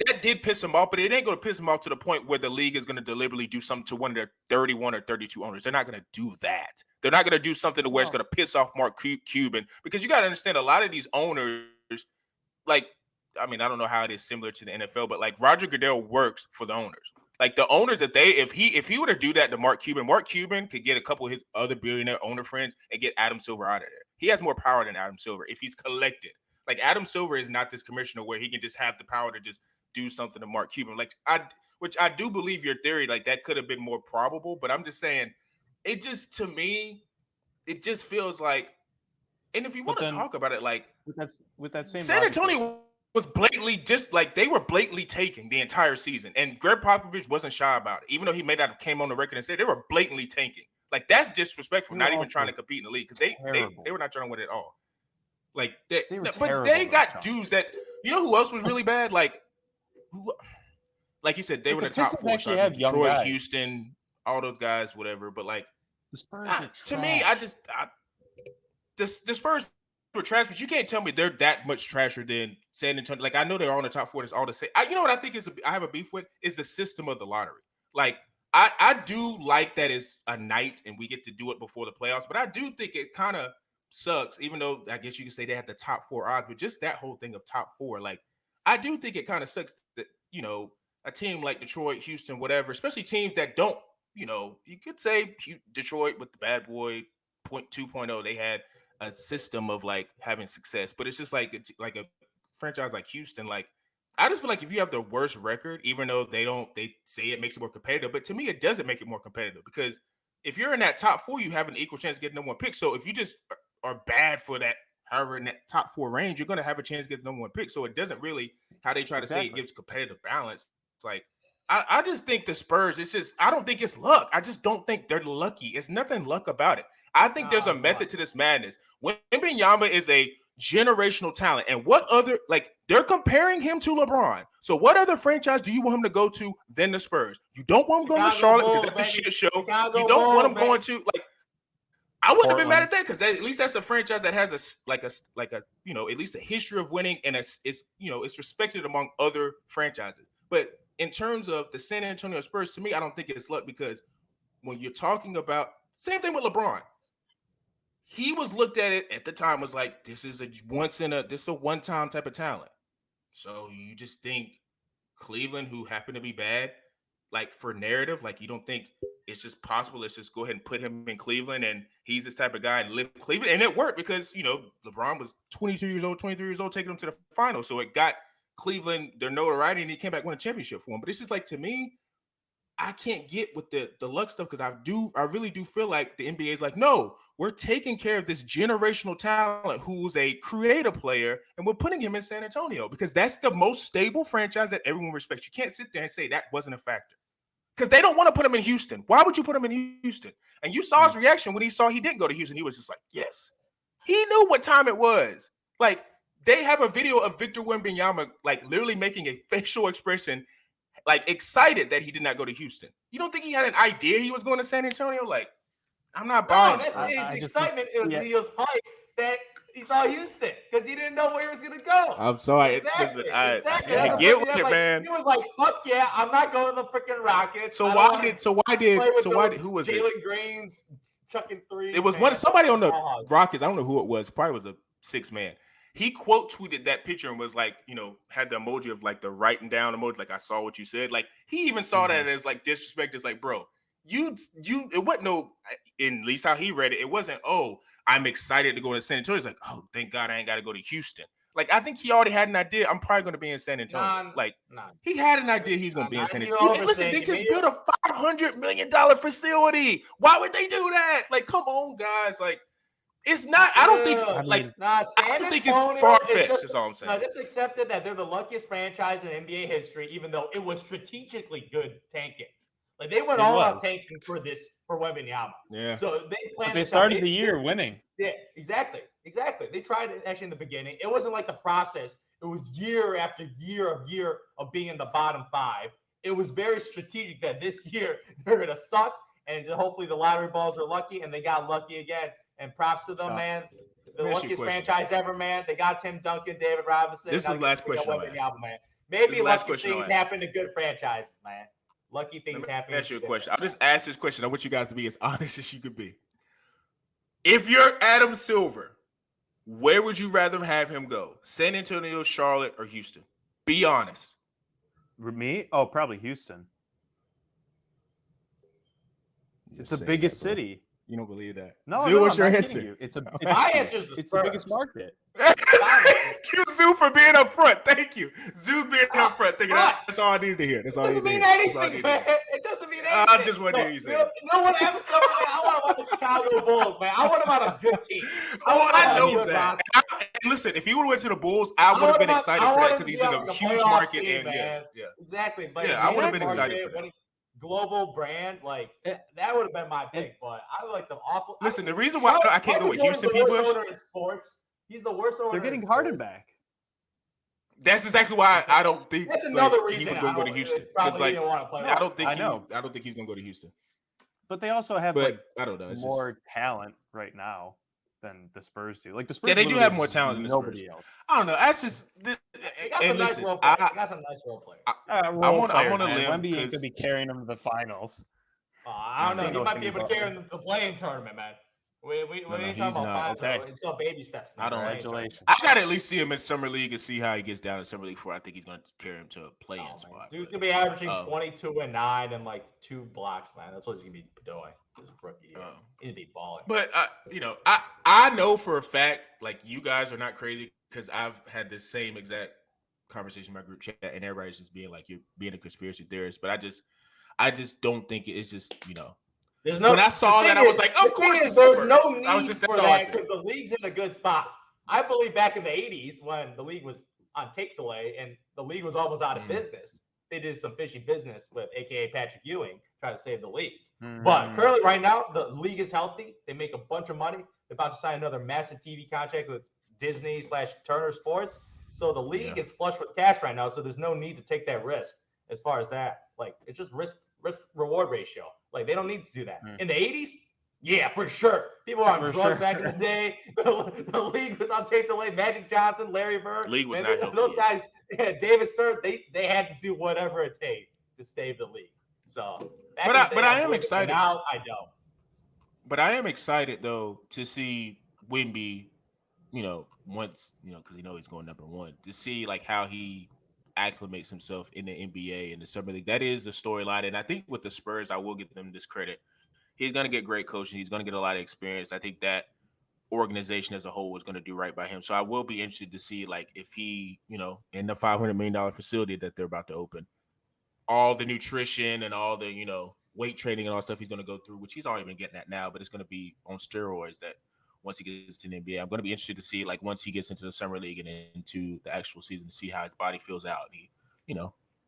that did piss them off, but it ain't going to piss them off to the point where the league is going to deliberately do something to one of their 31 or 32 owners. They're not going to do that. They're not going to do something to where it's going to piss off Mark Cuban, because you got to understand a lot of these owners, like, I mean, I don't know how it is similar to the NFL, but like Roger Goodell works for the owners. Like the owners that if he were to do that to Mark Cuban could get a couple of his other billionaire owner friends and get Adam Silver out of there. He has more power than Adam Silver if he's collected. Like Adam Silver is not this commissioner where he can just have the power to just do something to Mark Cuban. Like which I do believe your theory, like that could have been more probable, but I'm just saying, it just, to me, it just feels like, and if you want to talk about it, like with that same San Antonio was blatantly just like they were blatantly taking the entire season, and Greg Popovich wasn't shy about it, even though he came on the record and said they were blatantly tanking. Like that's disrespectful, not even trying to compete in the league, because they were not trying to win at all. Like but they got dudes that, you know who else was really bad? Like you said, they were the top four. Actually have young Detroit, guys. Houston, all those guys, whatever. But like the Spurs to me, the Spurs were trash, but you can't tell me they're that much trasher than San Antonio. Like I know they're on the top four. It's all the same. You know what I think I have a beef with is the system of the lottery. Like I do like that it's a night and we get to do it before the playoffs, but I do think it kind of sucks, even though I guess you could say they had the top four odds, but just that whole thing of top four, like I do think it kind of sucks that, you know, a team like Detroit, Houston, whatever, especially teams that don't, you know, you could say Detroit with the bad boy 2.0, they had a system of like having success, but it's just like it's like a franchise like Houston. Like I just feel like if you have the worst record, even though they say it makes it more competitive, but to me it doesn't make it more competitive, because if you're in that top four, you have an equal chance to get number one pick. So if you just are bad for that, however, in that top four range, you're going to have a chance to get the number one pick. So it doesn't really, how they try to say it gives competitive balance. It's like, I just think the Spurs, it's just, I don't think it's luck. I just don't think they're lucky. It's nothing luck about it. I think there's a method to this madness. Wembanyama is a generational talent. And what other, like, they're comparing him to LeBron. So what other franchise do you want him to go to than the Spurs? You don't want him going to Charlotte because that's a shit show. You don't want him going to, like, I wouldn't have been mad at that, because at least that's a franchise that has a you know, at least a history of winning, and it's you know, it's respected among other franchises. But in terms of the San Antonio Spurs, to me, I don't think it's luck, because when you're talking about same thing with LeBron, he was looked at it at the time was like, this is a one-time type of talent. So you just think Cleveland, who happened to be bad, like for narrative, like you don't think it's just possible. Let's just go ahead and put him in Cleveland, and he's this type of guy and live Cleveland. And it worked because, you know, LeBron was 23 years old, taking them to the final. So it got Cleveland their notoriety, and he came back win a championship for him. But it's just like, to me, I can't get with the luck stuff, because I really do feel like the NBA is like, no, we're taking care of this generational talent who's a creative player, and we're putting him in San Antonio because that's the most stable franchise that everyone respects. You can't sit there and say that wasn't a factor, because they don't want to put him in Houston. Why would you put him in Houston? And you saw his reaction when he saw he didn't go to Houston. He was just like, yes. He knew what time it was. Like, they have a video of Victor Wembanyama, like, literally making a facial expression, like, excited that he did not go to Houston. You don't think he had an idea he was going to San Antonio? Like, I'm not buying it. That's his excitement. He was hyped that he saw Houston because he didn't know where he was going to go. I'm sorry. Exactly. Listen, I Get with it, man. He was like, "Fuck yeah, I'm not going to the freaking Rockets." So why did who was it? Jalen Green's chucking threes. It was somebody on the Rockets. I don't know who it was. Probably was a 6-man. He quote tweeted that picture and was like, you know, had the emoji of like the writing down emoji, like, I saw what you said. Like, he even saw that as like disrespect. It's like, bro, it wasn't no, at least how he read it, it wasn't, oh, I'm excited to go to San Antonio. It's like, oh, thank God I ain't got to go to Houston. Like, I think he already had an idea. I'm probably going to be in San Antonio. He had an idea he's going to be in San Antonio. Listen, they just built a $500 million facility. Why would they do that? Like, come on, guys. Like, It's not. I don't think Dude, like. Nah, I San don't think it's Antonio far is fetched. just That's all I'm saying. just accepted that they're the luckiest franchise in NBA history, even though it was strategically good tanking. Like they went It all out was. tanking for Wembanyama. Yeah. So they But planned. they this out. started the year winning. Yeah, exactly. They tried it actually in the beginning. It wasn't like the process. It was year after year of being in the bottom 5. It was very strategic that this year they're gonna suck, and hopefully the lottery balls are lucky, and they got lucky again. And props to them, man. The Let me ask you a luckiest question. franchise ever, man. They got Tim Duncan, David Robinson. This is the last question I'll ask. Man. Maybe the last lucky question I'll things ask. happen to good franchises, man. Lucky things happen. Let me ask you a to good question. I'll franchises. just ask this question. I want you guys to be as honest as you could be. If you're Adam Silver, where would you rather have him go? San Antonio, Charlotte, or Houston? Be honest. Me? Oh, probably Houston. It's the biggest city. You don't believe that? No, Zoo, no, what's I'm your not answer? kidding you. It's My answer is the it's the biggest Spurs. market. Thank you, Zoo, for being up front. Thank you. Zoo being up front. Thinking that's all I needed to hear. That's It all I doesn't needed mean to hear. That's all I anything, needed to man. hear. It doesn't mean I anything. just want to hear you say it. You know what, episode, man? I want them on the Chicago Bulls, man. I want them on a good team. Oh, I want them on a know good that. roster. And listen, if you would have went to the Bulls, I would have been excited for that because he's in a huge market. And yes, yeah. Exactly. But Yeah, I would have been excited for that. Global brand, like that would have been my pick. But I like them awful. Listen, the reason why I can't go with Houston, P. Bush. In sports. He's the worst owner. They're getting in Harden sports. back. That's exactly why I don't think That's another he reason was going to go to Houston. Because Probably didn't want to play. I don't think I know. I don't think he's going to go to Houston. But they also have But like I don't know. It's more talent right now than the Spurs do. Like the Spurs, Yeah, they do literally have more just talent than the nobody Spurs. else. I don't know. That's just. They got some And nice listen, role players. They got some nice role players. I'm on a limb Wemby ain't 'cause- gonna be carrying them to the finals. I don't know. Ain't He no might be Jimmy able to carry Butler. him to the playing tournament, man. We ain't he's talking not. about 5. Okay. It's called baby steps, man. I don't- Congratulations. I got to at least see him in Summer League and see how he gets down in Summer League before I think he's going to carry him to a play-in spot. Dude's gonna be averaging Oh. 22 and 9 and like 2 blocks, man. That's what he's gonna be doing this rookie year. Oh. He'd be balling. But I know for a fact, like you guys are not crazy because I've had this same exact conversation in my group chat, and everybody's just being like you're being a conspiracy theorist. But I just don't think it's just There's no. When I saw that, I was like, of course it's there's Spurs. no I was need just- for that's all I that said. because the league's in a good spot. I believe back in the 80s when the league was on tape delay and the league was almost out of business, they did some fishy business with AKA Patrick Ewing, trying to save the league. But currently, right now, the league is healthy. They make a bunch of money. They're about to sign another massive TV contract with Disney/Turner Sports. So the league is flush with cash right now. So there's no need to take that risk as far as that. Like it's just risk reward ratio. Like they don't need to do that. In the 80s, yeah, for sure. People were on For drugs sure. back in the day. The league was on tape delay. Magic Johnson, Larry Bird. League was man, not healthy those yet. guys, David Stern, they had to do whatever it takes to save the league. So, back But in I- the but day, I am believed it, excited. but now I don't. But I am excited though to see Wemby, once because he's going number 1 to see like how he acclimates himself in the NBA and the Summer League. That is the storyline, and I think with the Spurs, I will give them this credit. He's going to get great coaching. He's going to get a lot of experience. I think that organization as a whole is going to do right by him. So I will be interested to see like if he, in the $500 million facility that they're about to open, all the nutrition and all the, weight training and all that stuff he's going to go through, which he's already been getting at now, but it's going to be on steroids that once he gets to the NBA. I'm going to be interested to see like once he gets into the Summer League and into the actual season to see how his body feels out. He,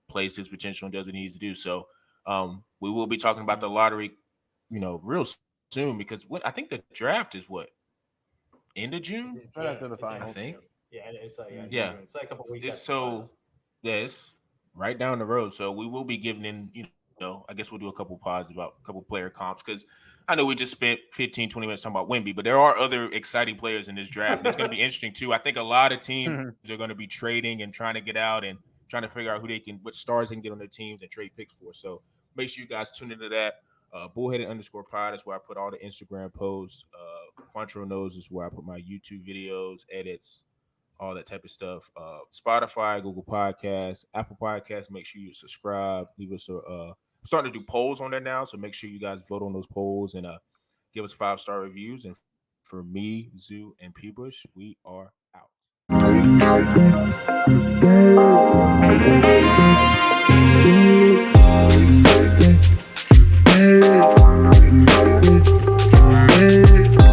plays his potential and does what he needs to do. So we will be talking about the lottery, real soon because I think the draft is end of June? Right after the It's finals. I think. Yeah, it's like Yeah. it's like a couple weeks. It's after so the finals. it's right down the road. So we will be giving in, I guess we'll do a couple pods about a couple player comps because I know we just spent 15, 20 minutes talking about Wemby, but there are other exciting players in this draft. And it's going to be interesting too. I think a lot of teams are going to be trading and trying to get out and trying to figure out what stars they can get on their teams and trade picks for. So make sure you guys tune into that. Bullheaded_pod is where I put all the Instagram posts. Quantro knows is where I put my YouTube videos, edits, all that type of stuff. Spotify, Google Podcasts, Apple Podcasts. Make sure you subscribe. Leave us I'm starting to do polls on there now, so make sure you guys vote on those polls and give us 5-star reviews. And for me, Zoo, and P. Bush, we are out.